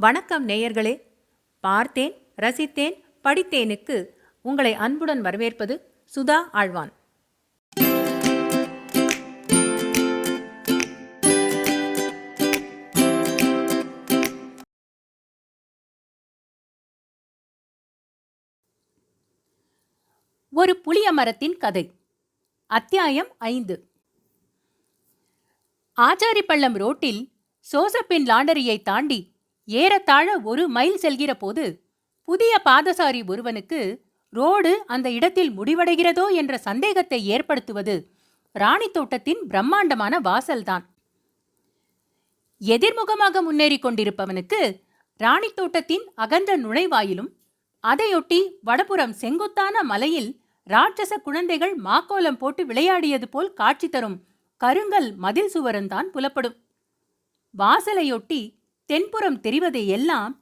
வணக்கம் நேயர்களே. பார்த்தேன், ரசித்தேன், படித்தேனுக்கு உங்களை அன்புடன் வரவேற்பது சுதா ஆழ்வான். ஒரு புளிய மரத்தின் கதை. அத்தியாயம் 5. ஆச்சாரிப்பள்ளம் ரோட்டில் சோசப்பின் லாண்டரியை தாண்டி ஏறத்தாழ 1 மைல் செல்கிற போது புதிய பாதசாரி ஒருவனுக்கு ரோடு அந்த இடத்தில் முடிவடைகிறதோ என்ற சந்தேகத்தை ஏற்படுத்துவது ராணி தோட்டத்தின் பிரம்மாண்டமான வாசல்தான். எதிர்முகமாக முன்னேறி கொண்டிருப்பவனுக்கு ராணி தோட்டத்தின் அகன்ற நுழைவாயிலும் அதையொட்டி வடபுறம் செங்குத்தான மலையில் ராட்சச குழந்தைகள் மாக்கோலம் போட்டு விளையாடியது போல் காட்சி தரும் கருங்கல் மதில் சுவரந்தான் புலப்படும். வாசலையொட்டி தென்புறம் தெரிவதை எல்லாம்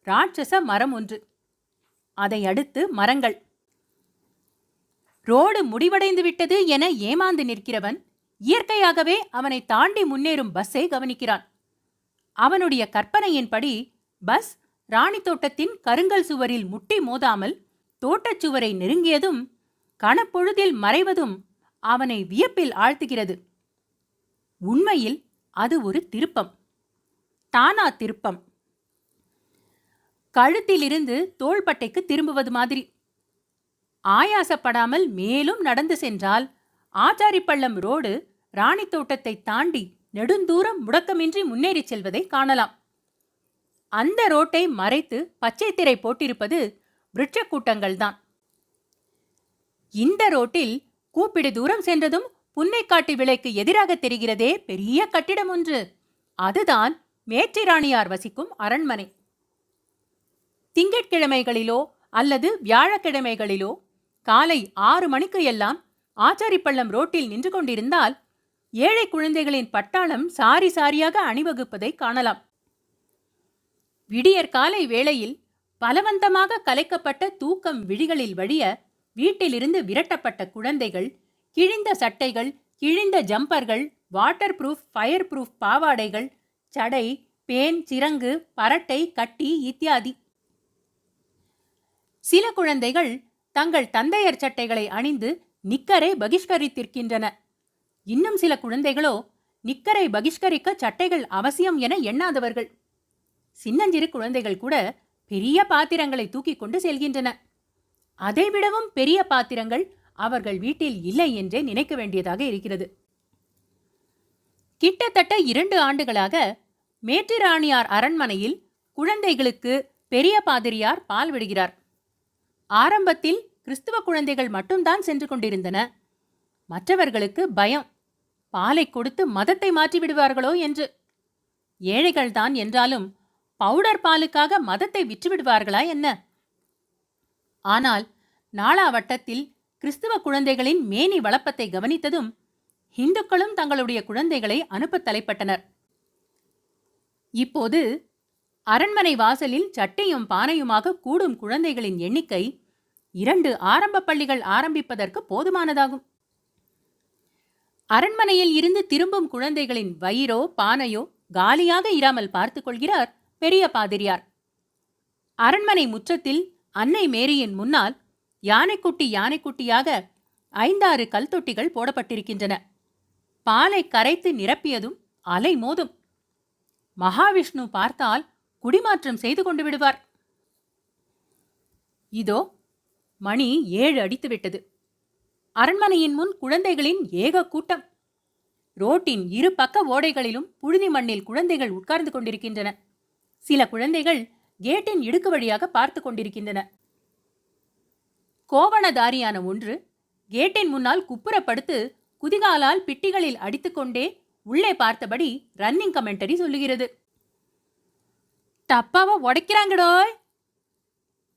ராட்சச மரம் ஒன்று, அதை அடுத்து மரங்கள். ரோடு முடிவடைந்து விட்டது என ஏமாந்து நிற்கிறவன் இயற்கையாகவே அவனை தாண்டி முன்னேறும் பஸ்ஸை கவனிக்கிறான். அவனுடைய கற்பனையின்படி பஸ் ராணி தோட்டத்தின் கருங்கல் சுவரில் முட்டி மோதாமல் தோட்டச்சுவரை நெருங்கியதும் கணப்பொழுதில் மறைவதும் அவனை வியப்பில் ஆழ்த்துகிறது. உண்மையில் அது ஒரு திருப்பம். தானா திருப்பம். கழுத்திலிருந்து தோள்பட்டைக்கு திரும்புவது மாதிரி. ஆயாசப்படாமல் மேலும் நடந்து சென்றால் ஆச்சாரிப்பள்ளம் ரோடு ராணி தோட்டத்தை தாண்டி நெடுந்தூரம் முடக்கமின்றி முன்னேறி செல்வதை காணலாம். அந்த ரோட்டை மறைத்து பச்சை திரை போட்டிருப்பது விருட்ச கூட்டங்கள்தான். இந்த ரோட்டில் கூப்பிடு தூரம் சென்றதும் புன்னைக்காட்டு விலைக்கு எதிராக தெரிகிறதே பெரிய கட்டிடம் ஒன்று. அதுதான் மேற்றிராணியார் வசிக்கும் அரண்மனை. திங்கட்கிழமைகளிலோ அல்லது வியாழக்கிழமைகளிலோ காலை 6 மணிக்கு எல்லாம் ஆச்சாரிப்பள்ளம் ரோட்டில் நின்று கொண்டிருந்தால் ஏழை குழந்தைகளின் பட்டாளம் சாரி சாரியாக அணிவகுப்பதை காணலாம். விடியற்காலை வேளையில் பலவந்தமாக கலைக்கப்பட்ட தூக்கம் விழிகளில் வழிய வீட்டிலிருந்து விரட்டப்பட்ட குழந்தைகள் கிழிந்த சட்டைகள், கிழிந்த ஜம்பர்கள், வாட்டர் ப்ரூஃப், ஃபயர் ப்ரூஃப் பாவாடைகள், சடை, பேன், சிறங்கு, பரட்டை, கட்டி இத்தியாதி. சில குழந்தைகள் தங்கள் தந்தையர் சட்டைகளை அணிந்து நிக்கரை பகிஷ்கரித்திருக்கின்றன. இன்னும் சில குழந்தைகளோ நிக்கரை பகிஷ்கரிக்க சட்டைகள் அவசியம் என எண்ணாதவர்கள். சின்னஞ்சிறு குழந்தைகள் கூட பெரிய பாத்திரங்களை தூக்கிக் கொண்டு செல்கின்றன. அதைவிடவும் பெரிய பாத்திரங்கள் அவர்கள் வீட்டில் இல்லை என்றே நினைக்க வேண்டியதாக இருக்கிறது. கிட்டத்தட்ட 2 ஆண்டுகளாக மேற்றிராணியார் அரண்மனையில் குழந்தைகளுக்கு பெரிய பாதிரியார் பால் விடுகிறார். ஆரம்பத்தில் கிறிஸ்துவ குழந்தைகள் மட்டும்தான் சென்று கொண்டிருந்தன. மற்றவர்களுக்கு பயம், பாலை கொடுத்து மதத்தை மாற்றி விடுவார்களோ என்று. ஏழைகள்தான் என்றாலும் பவுடர் பாலுக்காக மதத்தை விற்றுவிடுவார்களா என்ன? ஆனால் நாளாவட்டத்தில் கிறிஸ்துவ குழந்தைகளின் மேனி வளப்பத்தை கவனித்ததும் இந்துக்களும் தங்களுடைய குழந்தைகளை அனுப்ப தலைப்பட்டனர். இப்போது அரண்மனை வாசலில் சட்டையும் பானையுமாக கூடும் குழந்தைகளின் எண்ணிக்கை 2 ஆரம்ப பள்ளிகள் ஆரம்பிப்பதற்கு போதுமானதாகும். அரண்மனையில் இருந்து திரும்பும் குழந்தைகளின் வயிறோ பானையோ காலியாக இராமல் பார்த்துக் கொள்கிறார் பெரிய பாதிரியார். அரண்மனை முற்றத்தில் அன்னை மேரியின் முன்னால் யானைக்குட்டி யானைக்குட்டியாக 5-6 கல் தொட்டிகள் போடப்பட்டிருக்கின்றன. பாலை கரைத்து நிரப்பியதும் அலை மோதும். மகாவிஷ்ணு பார்த்தால் குடிமாற்றம் செய்து கொண்டு விடுவார். இதோ மணி 7 அடித்துவிட்டது. அரண்மனையின் முன் குழந்தைகளின் ஏக கூட்டம். ரோட்டின் 2 பக்க ஓடைகளிலும் புழுதி மண்ணில் குழந்தைகள் உட்கார்ந்து கொண்டிருக்கின்றன. சில குழந்தைகள் கேட்டின் இடுக்கு வழியாக பார்த்து கொண்டிருக்கின்றன. கோவணதாரியான ஒன்று கேட்டின் முன்னால் குப்புறப்படுத்து குதிகாலால் பிட்டிகளில் அடித்துக்கொண்டே உள்ளே பார்த்தபடி ரன்னிங் கமெண்டரி சொல்லுகிறது. டப்பாவை உடைக்கிறாங்கடோய்,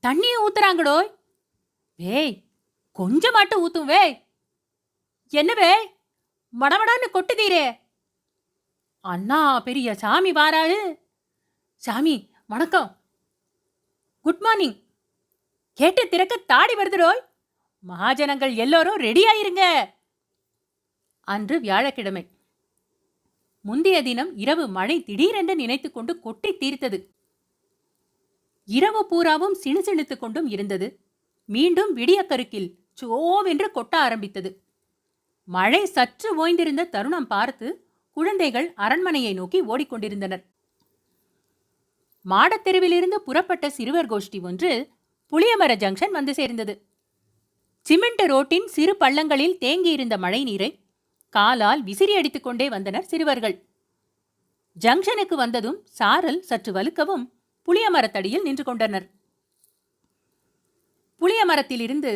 தண்ணியை ஊத்துறாங்கடோய், வேய் கொஞ்சமாட்டு ஊத்தும் வே, என்னவே மடமடான்னு கொட்டுதீரே, அண்ணா பெரிய சாமி வாராரு, சாமி வணக்கம், குட் மார்னிங், கேட்டு திறக்க தாடி வருதுரோய், மகாஜனங்கள் எல்லோரும் ரெடியாயிருங்க. அன்று வியாழக்கிழமை. முந்தைய தினம் இரவு மழை திடீரென்று நினைத்து கொண்டு கொட்டி தீர்த்தது. இரவு பூராவும் சிணுசிணுத்துக் கொண்டும் இருந்தது. மீண்டும் விடியக்கருக்கில் சோவென்று கொட்ட ஆரம்பித்தது. மழை சற்று ஓய்ந்திருந்த தருணம் பார்த்து குழந்தைகள் அரண்மனையை நோக்கி ஓடிக்கொண்டிருந்தனர். மாடத்தெருவிலிருந்து புறப்பட்ட சிறுவர் கோஷ்டி ஒன்று புளியமர ஜங்ஷன் வந்து சேர்ந்தது. சிமெண்ட் ரோட்டின் சிறு பள்ளங்களில் தேங்கியிருந்த மழை நீரை காலால் விசிறி அடித்துக் கொண்டே வந்தனர் சிறுவர்கள். ஜங்ஷனுக்கு வந்ததும் சாரல் சற்று வலுக்கவும் புளியமரத்தடியில் நின்று கொண்டனர். புளியமரத்திலிருந்து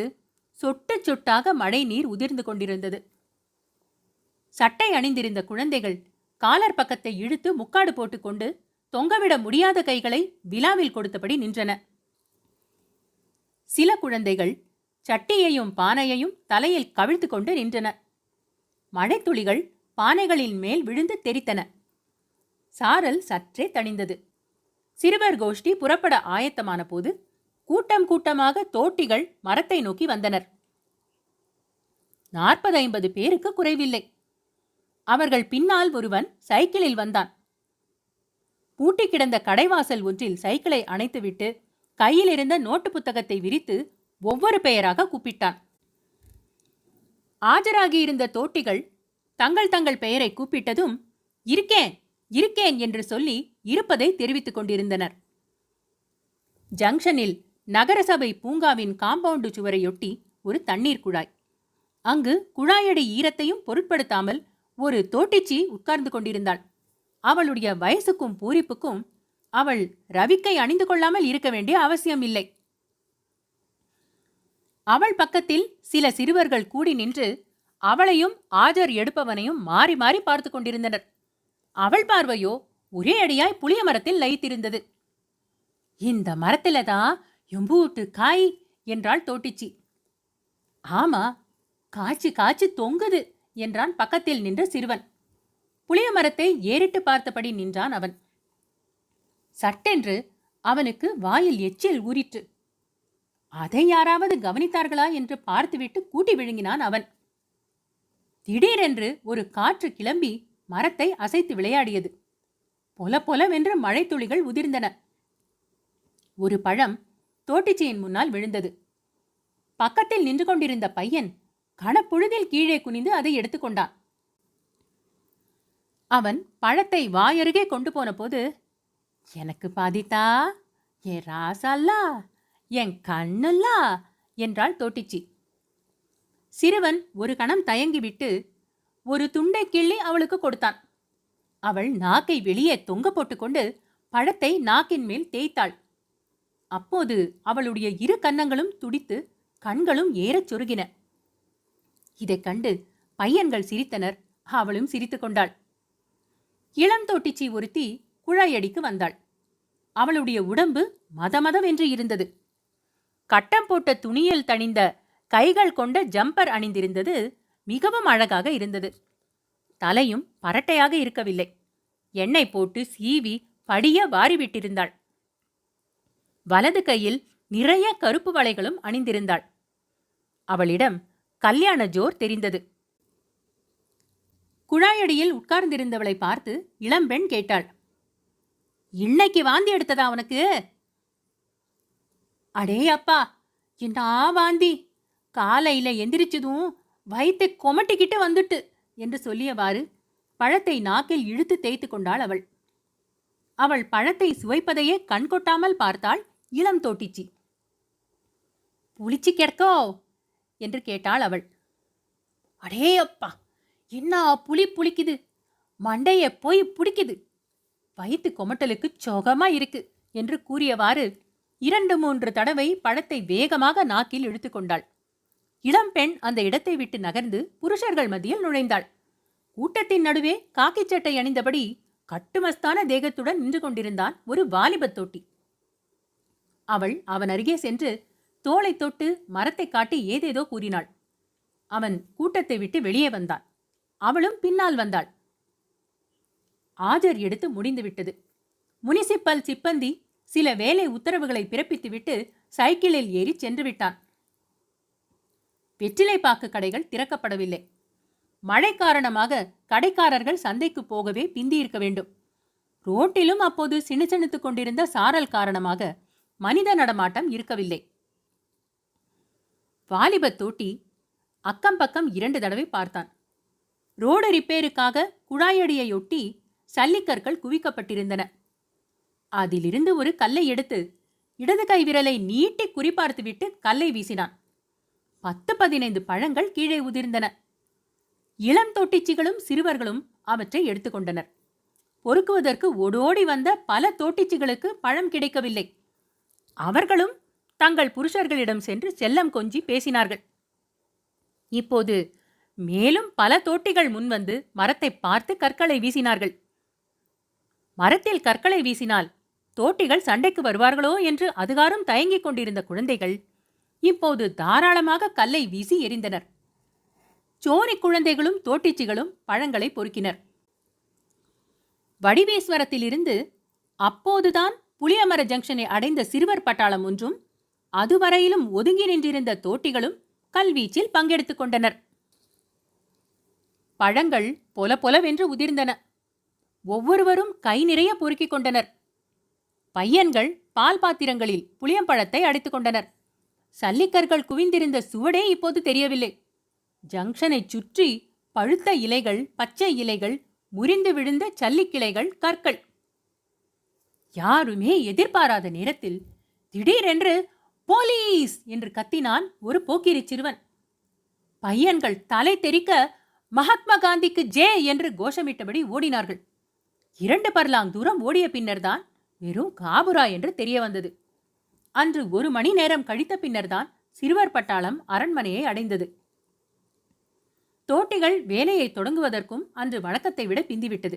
சொட்டு சொட்டாக மழை நீர் உதிர்ந்து கொண்டிருந்தது. சட்டை அணிந்திருந்த குழந்தைகள் காலர் பக்கத்தை இழுத்து முக்காடு போட்டுக்கொண்டு தொங்கவிட முடியாத கைகளை விழாவில் கொடுத்தபடி நின்றன. சில குழந்தைகள் சட்டியையும் பானையையும் தலையில் கவிழ்த்து கொண்டு நின்றன. மழைத்துளிகள் பானைகளின் மேல் விழுந்து தெரித்தன. சாரல் சற்றே தணிந்தது. சிறுவர் கோஷ்டி புறப்பட ஆயத்தமான போது கூட்டம் கூட்டமாக தோட்டிகள் மரத்தை நோக்கி வந்தனர். 40-50 பேருக்கு குறைவில்லை. அவர்கள் பின்னால் ஒருவன் சைக்கிளில் வந்தான். பூட்டி கிடந்த கடைவாசல் ஒன்றில் சைக்கிளை அணைத்துவிட்டு கையில் இருந்த நோட்டு புத்தகத்தை விரித்து ஒவ்வொரு பெயராக கூப்பிட்டான். ஆஜராகியிருந்த தோட்டிகள் தங்கள் தங்கள் பெயரை கூப்பிட்டதும் இருக்கேன் இருக்கேன் என்று சொல்லி இருப்பதை தெரிவித்துக் கொண்டிருந்தனர். ஜங்ஷனில் நகரசபை பூங்காவின் காம்பவுண்டு சுவரையொட்டி ஒரு தண்ணீர் குழாய். அங்கு குழாயடி ஈரத்தையும் பொருட்படுத்தாமல் ஒரு தோட்டிச்சி உட்கார்ந்து கொண்டிருந்தாள். அவளுடைய வயசுக்கும் பூரிப்புக்கும் அவள் ரவிக்கை அணிந்து கொள்ளாமல் இருக்க வேண்டிய அவசியம் இல்லை. அவள் பக்கத்தில் சில சிறுவர்கள் கூடி நின்று அவளையும் ஆஜர் எடுப்பவனையும் மாறி மாறி பார்த்து கொண்டிருந்தனர். அவள் பார்வையோ ஒரே அடியாய் புளிய மரத்தில் லயித்திருந்தது. இந்த மரத்தில்தான் எம்பூட்டு காய் என்றாள் தோட்டிச்சி. ஆமா, காய்ச்சி காய்ச்சி தொங்குது என்றான் பக்கத்தில் நின்ற சிறுவன். புளிய மரத்தை ஏறிட்டு பார்த்தபடி நின்றான் அவன். சட்டென்று அவனுக்கு வாயில் எச்சில் ஊறிற்று. அதை யாராவது கவனித்தார்களா என்று பார்த்துவிட்டு கூட்டி விழுங்கினான் அவன். திடீரென்று ஒரு காற்று கிளம்பி மரத்தை அசைத்து விளையாடியது. பொல பொலவென்று மழை துளிகள் உதிர்ந்தன. ஒரு பழம் தோட்டிச்சியின் முன்னால் விழுந்தது. பக்கத்தில் நின்று கொண்டிருந்த பையன் கணப்பொழுதில் கீழே குனிந்து அதை எடுத்துக்கொண்டான். அவன் பழத்தை வாயருகே கொண்டு போன போது, எனக்கு பாதித்தா, என் ராசல்லா, என் கண்ணல்லா என்றாள் தோட்டிச்சி. சிறுவன் ஒரு கணம் தயங்கிவிட்டு ஒரு துண்டை கிள்ளி அவளுக்கு கொடுத்தான். அவள் நாக்கை வெளியே தொங்க போட்டுக்கொண்டு பழத்தை நாக்கின் மேல் தேய்த்தாள். அப்போது அவளுடைய இரு கன்னங்களும் துடித்து கண்களும் ஏறச் சொருகின. இதைக் கண்டு பையன்கள் சிரித்தனர். அவளும் சிரித்து கொண்டாள். இளந்தோட்டிச்சி ஒருத்தி குழாயடிக்கு வந்தாள். அவளுடைய உடம்பு மதமதவென்று இருந்தது. கட்டம் போட்ட துணியில் தணிந்த கைகள் கொண்ட ஜம்பர் அணிந்திருந்தது மிகவும் அழகாக இருந்தது. தலையும் பரட்டையாக இருக்கவில்லை. எண்ணெய் போட்டு சீவி படிய வாரிவிட்டிருந்தாள். வலது கையில் நிறைய கருப்பு வளைகளும் அணிந்திருந்தாள். அவளிடம் கல்யாண ஜோர் தெரிந்தது. குழாயடியில் உட்கார்ந்திருந்தவளை பார்த்து இளம்பெண் கேட்டாள், இன்னைக்கு வாந்தி எடுத்ததா உனக்கு? அடே அப்பா, என்ன வாந்தி! காலையில எந்திரிச்சதும் வயிற்றை கொமட்டிக்கிட்டு வந்துட்டு என்று சொல்லியவாறு பழத்தை நாக்கில் இழுத்து தேய்த்து கொண்டாள் அவள். அவள் பழத்தை சுவைப்பதையே கண்கொட்டாமல் பார்த்தாள் இளம் தோட்டிச்சி. புளிச்சு கிடக்கோ என்று கேட்டாள் அவள். அடே அப்பா, என்ன புளி புளிக்குது, மண்டைய போய் புடிக்குது, வயிற்று கொமட்டலுக்கு சோகமா இருக்கு என்று கூறியவாறு 2-3 தடவை பழத்தை வேகமாக நாக்கில் இழுத்துக்கொண்டாள். இளம்பெண் அந்த இடத்தை விட்டு நகர்ந்து புருஷர்கள் மத்தியில் நுழைந்தாள். கூட்டத்தின் நடுவே காக்கி சட்டை அணிந்தபடி கட்டுமஸ்தான தேகத்துடன் நின்று கொண்டிருந்தான் ஒரு வாலிபத் தோட்டி. அவள் அவன் அருகே சென்று தோளை தொட்டு மரத்தை காட்டி ஏதேதோ கூறினாள். அவன் கூட்டத்தை விட்டு வெளியே வந்தான். அவளும் பின்னால் வந்தாள். ஆஜர் எடுத்து முடிந்துவிட்டது. முனிசிப்பல் சிப்பந்தி சில வேலை உத்தரவுகளை பிறப்பித்துவிட்டு சைக்கிளில் ஏறி சென்று விட்டான். வெற்றிலைப்பாக்கு கடைகள் திறக்கப்படவில்லை. மழை காரணமாக கடைக்காரர்கள் சந்தைக்கு போகவே பிந்தியிருக்க வேண்டும். ரோட்டிலும் அப்போது சிணுசிணுத்துக் கொண்டிருந்த சாரல் காரணமாக மனித நடமாட்டம் இருக்கவில்லை. வாலிப தோட்டி அக்கம் பக்கம் 2 தடவை பார்த்தான். ரோடு ரிப்பேருக்காக குழாயடியையொட்டி சல்லிக்கற்கள் குவிக்கப்பட்டிருந்தன. அதிலிருந்து ஒரு கல்லை எடுத்து இடது கை விரலை நீட்டி குறிப்பார்த்துவிட்டு கல்லை வீசினான். 10-15 பழங்கள் கீழே உதிர்ந்தன. இளம் தோட்டிச்சிகளும் சிறுவர்களும் அவற்றை எடுத்துக்கொண்டனர். பொறுக்குவதற்கு ஓடோடி வந்த பல தோட்டிச்சிகளுக்கு பழம் கிடைக்கவில்லை. அவர்களும் தங்கள் புருஷர்களிடம் சென்று செல்லம் கொஞ்சி பேசினார்கள். இப்போது மேலும் பல தோட்டிகள் முன்வந்து மரத்தை பார்த்து கற்களை வீசினார்கள். மரத்தில் கற்களை வீசினால் தோட்டிகள் சண்டைக்கு வருவார்களோ என்று அதுகாரும் தயங்கிக் கொண்டிருந்த குழந்தைகள் இப்போது தாராளமாக கல்லை வீசி எறிந்தனர். சோனி குழந்தைகளும் தோட்டிச்சிகளும் பழங்களை பொறுக்கினர். வடிவேஸ்வரத்திலிருந்து அப்போதுதான் புளியமர ஜங்ஷனை அடைந்த சிறுவர் பட்டாளம் ஒன்றும் அதுவரையிலும் ஒதுங்கி நின்றிருந்த தோட்டிகளும் கல்வீச்சில் பங்கெடுத்துக் கொண்டனர். பழங்கள் பொல பொலவென்று உதிர்ந்தன. ஒவ்வொருவரும் கை நிறைய பொறுக்கிக் கொண்டனர். பையன்கள் பால் பாத்திரங்களில் புளியம்பழத்தை அடித்துக் கொண்டனர். சல்லிக்கற்கள் குவிந்திருந்த சுவடே இப்போது தெரியவில்லை. ஜங்ஷனை சுற்றி பழுத்த இலைகள், பச்சை இலைகள், முறிந்து விழுந்த சல்லிக்கிளைகள், கற்கள். யாருமே எதிர்பாராத நேரத்தில் திடீரென்று போலீஸ் என்று கத்தினான் ஒரு போக்கிரி சிறுவன். பையன்கள் தலை தெறிக்க மகாத்மா காந்திக்கு ஜே என்று கோஷமிட்டபடி ஓடினார்கள். 2 பர்லாங் தூரம் ஓடிய பின்னர்தான் வெறும் காபுரா என்று தெரிய வந்தது. அன்று 1 மணி நேரம் கழித்த பின்னர்தான் சிறுவர் பட்டாளம் அரண்மனையை அடைந்தது. தோட்டிகள் வேலையை தொடங்குவதற்கும் அன்று வழக்கத்தை விட பிந்திவிட்டது.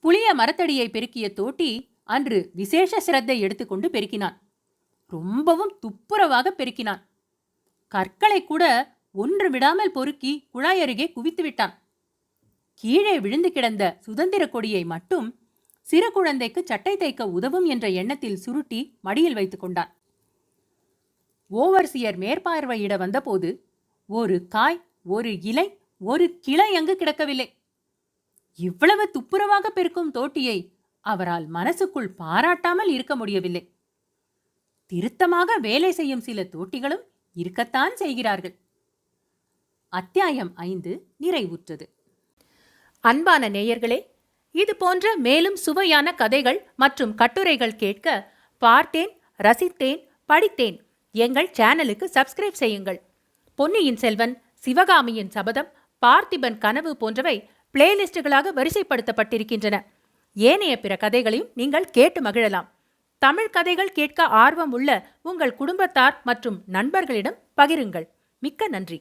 புளிய மரத்தடியை பெருக்கிய தோட்டி அன்று விசேஷ சிரத்தை எடுத்துக்கொண்டு பெருக்கினான். ரொம்பவும் துப்புரவாக பெருக்கினான். கற்களை கூட ஒன்று விடாமல் பொறுக்கி குழாய் அருகே குவித்து விட்டான். கீழே விழுந்து கிடந்த சுதந்திர கொடியை மட்டும் சிறு குழந்தைக்கு சட்டை தைக்க உதவும் என்ற எண்ணத்தில் சுருட்டி மடியில் வைத்துக் கொண்டான். ஓவர்சியர் மேற்பார்வையிட வந்தபோது ஒரு காய், ஒரு இலை, ஒரு கிளை அங்கு கிடக்கவில்லை. இவ்வளவு துப்புரவாக பெருக்கும் தோட்டியை அவரால் மனசுக்குள் பாராட்டாமல் இருக்க முடியவில்லை. திருத்தமாக வேலை செய்யும் சில தோட்டிகளும் இருக்கத்தான் செய்கிறார்கள். அத்தியாயம் 5 நிறைவுற்றது. அன்பான நேயர்களே, இது போன்ற மேலும் சுவையான கதைகள் மற்றும் கட்டுரைகள் கேட்க பார்த்தேன், ரசித்தேன், படித்தேன் எங்கள் சேனலுக்கு சப்ஸ்கிரைப் செய்யுங்கள். பொன்னியின் செல்வன், சிவகாமியின் சபதம், பார்த்திபன் கனவு போன்றவை பிளேலிஸ்டுகளாக வரிசைப்படுத்தப்பட்டிருக்கின்றன. ஏனைய பிற கதைகளையும் நீங்கள் கேட்டு மகிழலாம். தமிழ் கதைகள் கேட்க ஆர்வம் உள்ள உங்கள் குடும்பத்தார் மற்றும் நண்பர்களிடம் பகிருங்கள். மிக்க நன்றி.